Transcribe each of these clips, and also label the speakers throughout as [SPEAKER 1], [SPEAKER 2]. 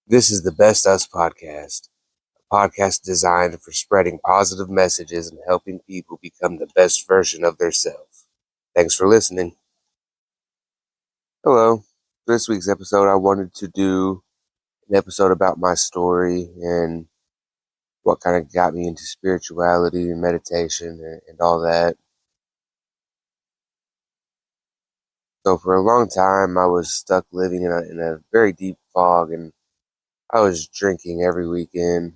[SPEAKER 1] This is the Best Us podcast, a podcast designed for spreading positive messages and helping people become the best version of themselves. Thanks for listening. Hello. For this week's episode, I wanted to do an episode about my story and what kind of got me into spirituality and meditation and all that. So for a long time, I was stuck living in a very deep fog, and I was drinking every weekend,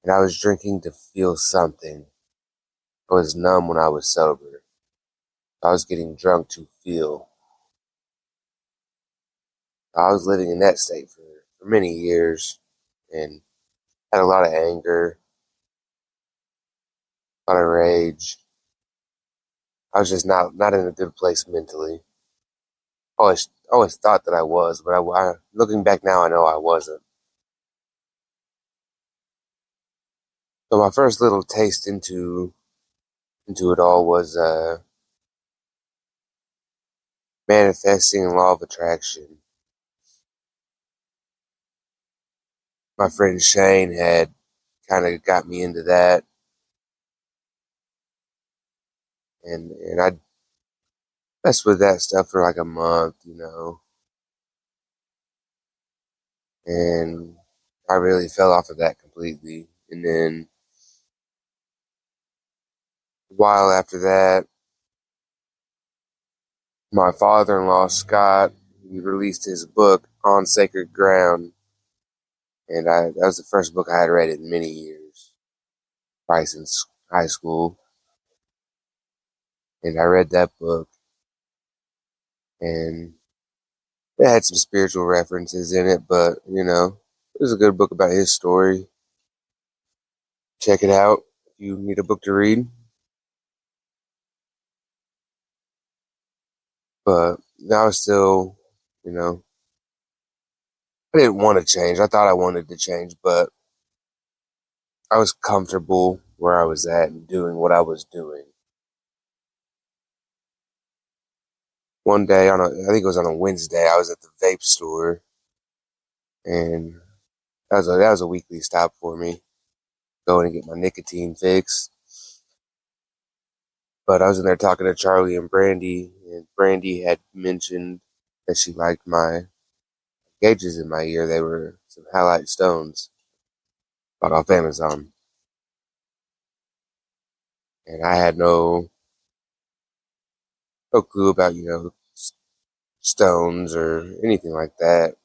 [SPEAKER 1] and I was drinking to feel something. I was numb when I was sober. I was getting drunk to feel. I was living in that state for many years and had a lot of anger, a lot of rage. I was just not in a good place mentally. Always thought that I was, but looking back now, I know I wasn't. So my first little taste into it all was manifesting and law of attraction. My friend Shane had kind of got me into that, and I messed with that stuff for like a month, and I really fell off of that completely. And then a while after that, my father-in-law Scott, he released his book On Sacred Ground, and that was the first book I had read in many years, probably since high school. And I read that book, and it had some spiritual references in it, but it was a good book about his story. Check it out if you need a book to read. But I was still, you know, I didn't want to change. I thought I wanted to change, but I was comfortable where I was at and doing what I was doing. One day I think it was on a Wednesday, I was at the vape store, and that was a weekly stop for me, going to get my nicotine fix. But I was in there talking to Charlie and Brandy had mentioned that she liked my gauges in my ear. They were some halite stones, bought off Amazon, and I had no clue about stones or anything like that.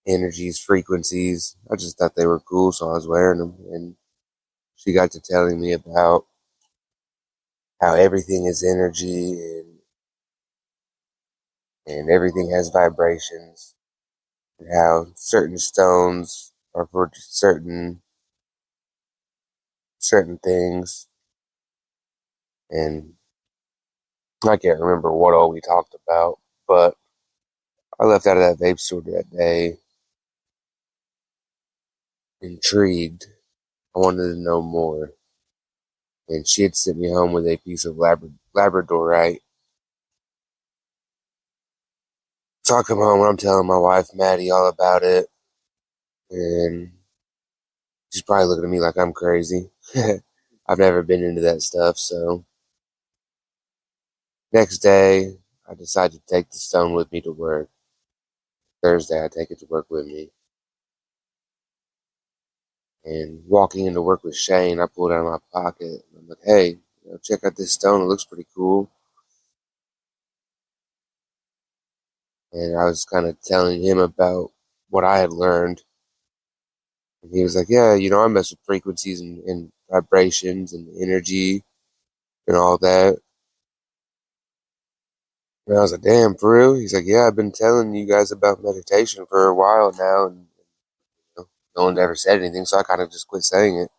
[SPEAKER 1] Energies, frequencies. I just thought they were cool, so I was wearing them. And she got to telling me about how everything is energy and everything has vibrations, and how certain stones are for certain things. And I can't remember what all we talked about, but I left out of that vape store that day intrigued. I wanted to know more. And she had sent me home with a piece of Labradorite. So I come home and I'm telling my wife, Maddie, all about it. And she's probably looking at me like I'm crazy. I've never been into that stuff. So next day, I decide to take the stone with me to work. Thursday, I take it to work with me. And walking into work with Shane, I pulled it out of my pocket. And I'm like, hey, check out this stone. It looks pretty cool. And I was kind of telling him about what I had learned. And he was like, yeah, I mess with frequencies and vibrations and energy and all that. And I was like, damn, for real? He's like, yeah, I've been telling you guys about meditation for a while now, and no one ever said anything, so I kind of just quit saying it.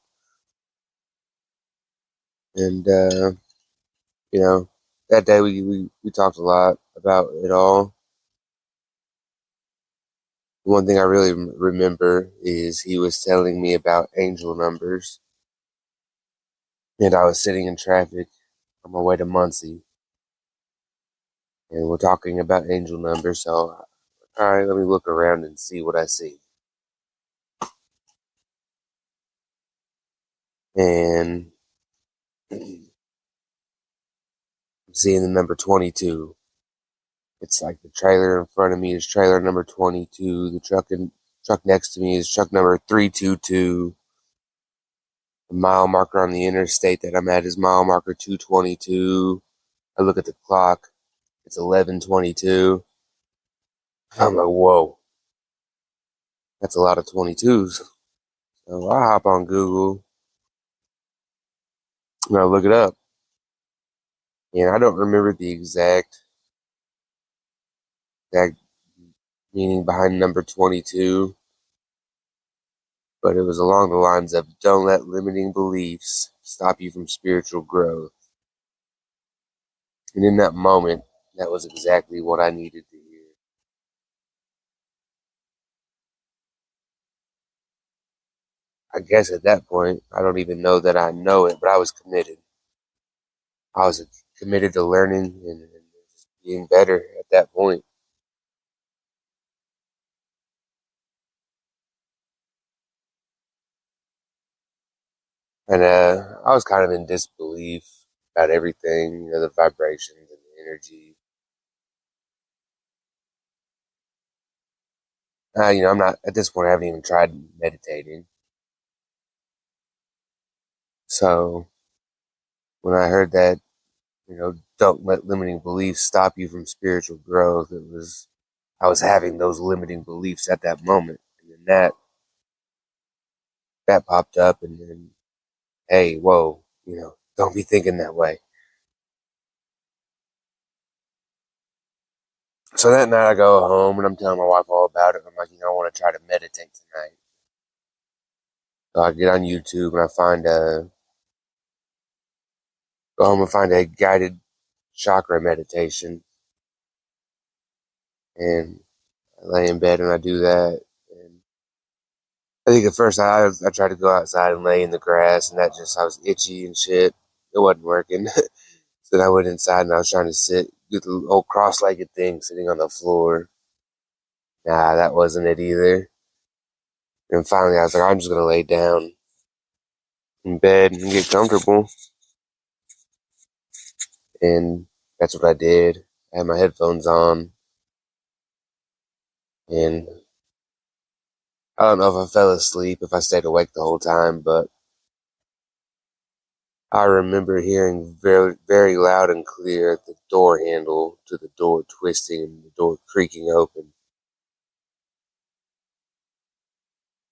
[SPEAKER 1] And, that day we talked a lot about it all. One thing I really remember is he was telling me about angel numbers, and I was sitting in traffic on my way to Muncie, and we're talking about angel numbers, so All right, let me look around and see what I see. And I'm seeing the number 22. It's like the trailer in front of me is trailer number 22. The truck next to me is truck number 322. The mile marker on the interstate that I'm at is mile marker 222. I look at the clock. It's 11:22. I'm like, whoa, that's a lot of 22s. So I hop on Google and I look it up. And I don't remember the exact meaning behind number 22, but it was along the lines of don't let limiting beliefs stop you from spiritual growth. And in that moment, that was exactly what I needed to hear. I guess at that point, I don't even know that I know it, but I was committed. I was committed to learning and just being better at that point. And I was kind of in disbelief about everything, the vibrations and the energy. I'm not, at this point, I haven't even tried meditating. So when I heard that, don't let limiting beliefs stop you from spiritual growth, I was having those limiting beliefs at that moment. And then that popped up and then, hey, whoa, don't be thinking that way. So that night I go home and I'm telling my wife all about it. I'm like, I want to try to meditate tonight. So I get on YouTube and I go home and find a guided chakra meditation. And I lay in bed and I do that. And I think at first I tried to go outside and lay in the grass and I was itchy and shit. It wasn't working. So then I went inside and I was trying to do the old cross-legged thing, sitting on the floor. Nah, that wasn't it either. And finally I was like, I'm just going to lay down in bed and get comfortable. And that's what I did. I had my headphones on, and I don't know if I fell asleep, if I stayed awake the whole time, but I remember hearing very, very loud and clear the door handle to the door twisting and the door creaking open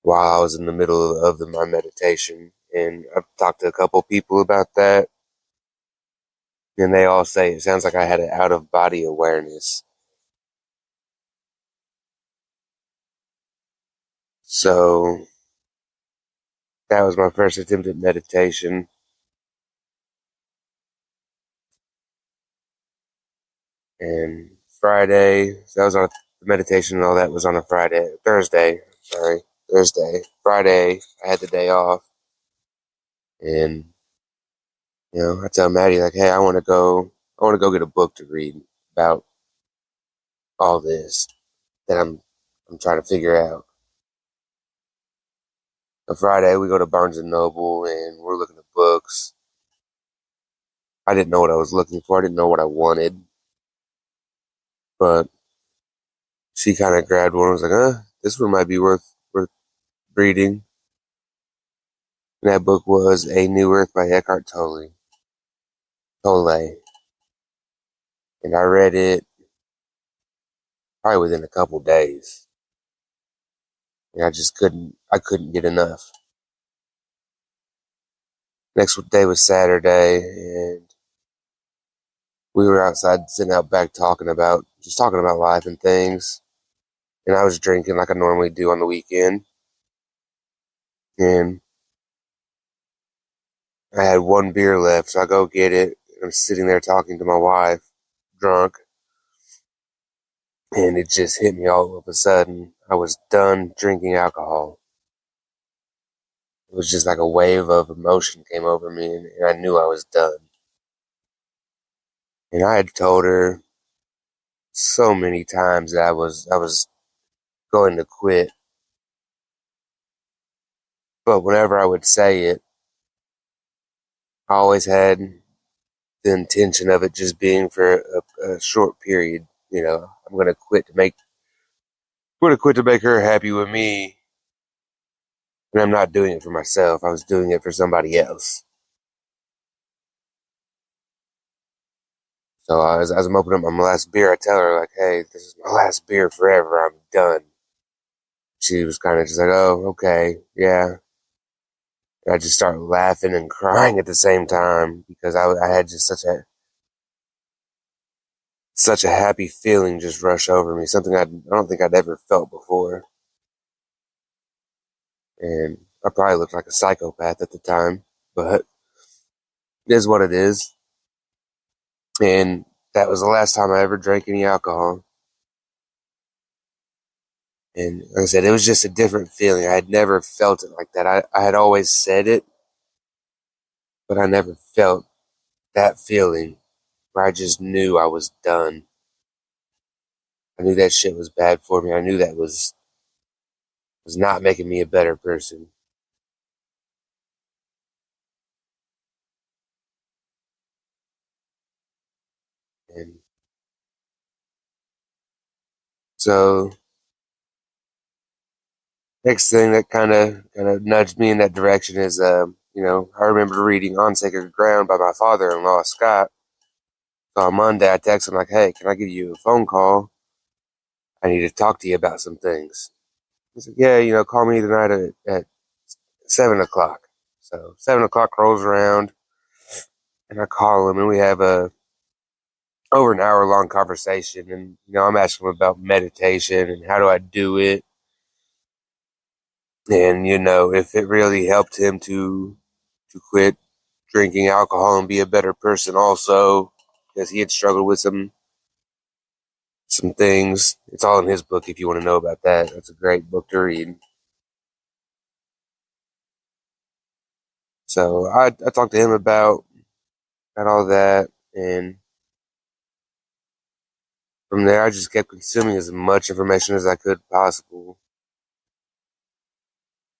[SPEAKER 1] while I was in the middle of my meditation. And I've talked to a couple people about that, and they all say it sounds like I had an out of body awareness. So that was my first attempt at meditation. And Friday, so that was on the meditation and all that was on a Thursday. Friday, I had the day off. And, I tell Maddie, like, hey, I want to go get a book to read about all this that I'm trying to figure out. On Friday, we go to Barnes and Noble and we're looking at books. I didn't know what I was looking for. I didn't know what I wanted. But she kind of grabbed one and was like, this one might be worth reading. And that book was A New Earth by Eckhart Tolle. And I read it probably within a couple days. And I couldn't get enough. Next day was Saturday, and we were outside sitting out back talking about life and things. And I was drinking like I normally do on the weekend. And I had one beer left, so I go get it. I'm sitting there talking to my wife, drunk. And it just hit me all of a sudden. I was done drinking alcohol. It was just like a wave of emotion came over me, and I knew I was done. And I had told her so many times that I was going to quit. But whenever I would say it, I always had the intention of it just being for a short period. I'm going to quit to make her happy with me. And I'm not doing it for myself. I was doing it for somebody else. So as I'm opening up my last beer, I tell her, like, hey, this is my last beer forever. I'm done. She was kind of just like, oh, okay, yeah. And I just started laughing and crying at the same time because I had just such a happy feeling just rush over me. Something I don't think I'd ever felt before. And I probably looked like a psychopath at the time, but it is what it is. And that was the last time I ever drank any alcohol. And like I said, it was just a different feeling. I had never felt it like that. I had always said it, but I never felt that feeling where I just knew I was done. I knew that shit was bad for me. I knew that was not making me a better person. And so next thing that kind of nudged me in that direction is I remember reading On Sacred Ground by my father-in-law, Scott. So on Monday I text him like, hey, can I give you a phone call? I need to talk to you about some things. He said, yeah, call me tonight at 7 o'clock. So 7 o'clock rolls around and I call him and we have a over an hour long conversation. And, I'm asking him about meditation and how do I do it. And, if it really helped him to quit drinking alcohol and be a better person also, because he had struggled with some things. It's all in his book if you want to know about that. It's a great book to read. So I talked to him about all that, and from there I just kept consuming as much information as I could possible.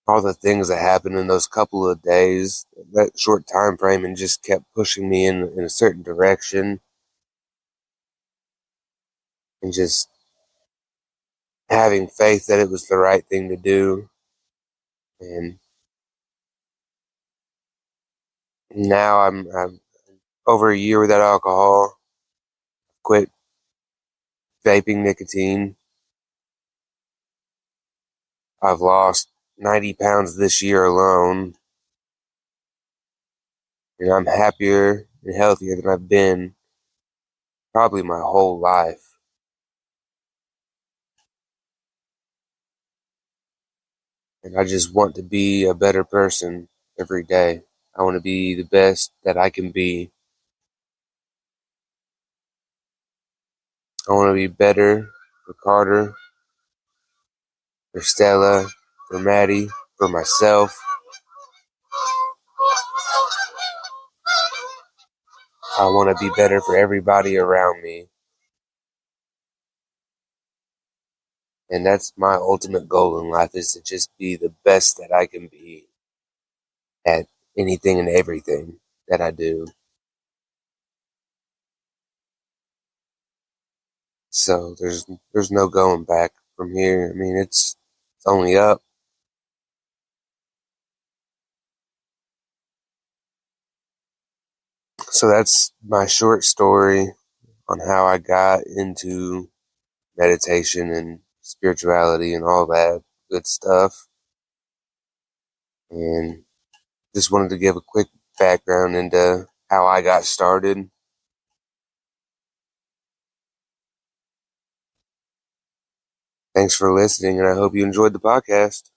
[SPEAKER 1] All the things that happened in those couple of days, that short time frame, and just kept pushing me in a certain direction, and just having faith that it was the right thing to do. And now I'm over a year without alcohol, quit vaping nicotine. I've lost 90 pounds this year alone, and I'm happier and healthier than I've been probably my whole life. And I just want to be a better person every day. I want to be the best that I can be. I want to be better for Carter, for Stella, for Maddie, for myself. I want to be better for everybody around me. And that's my ultimate goal in life, is to just be the best that I can be at anything and everything that I do. So there's no going back from here. I mean, it's only up. So that's my short story on how I got into meditation and spirituality and all that good stuff. And just wanted to give a quick background into how I got started. Thanks for listening, and I hope you enjoyed the podcast.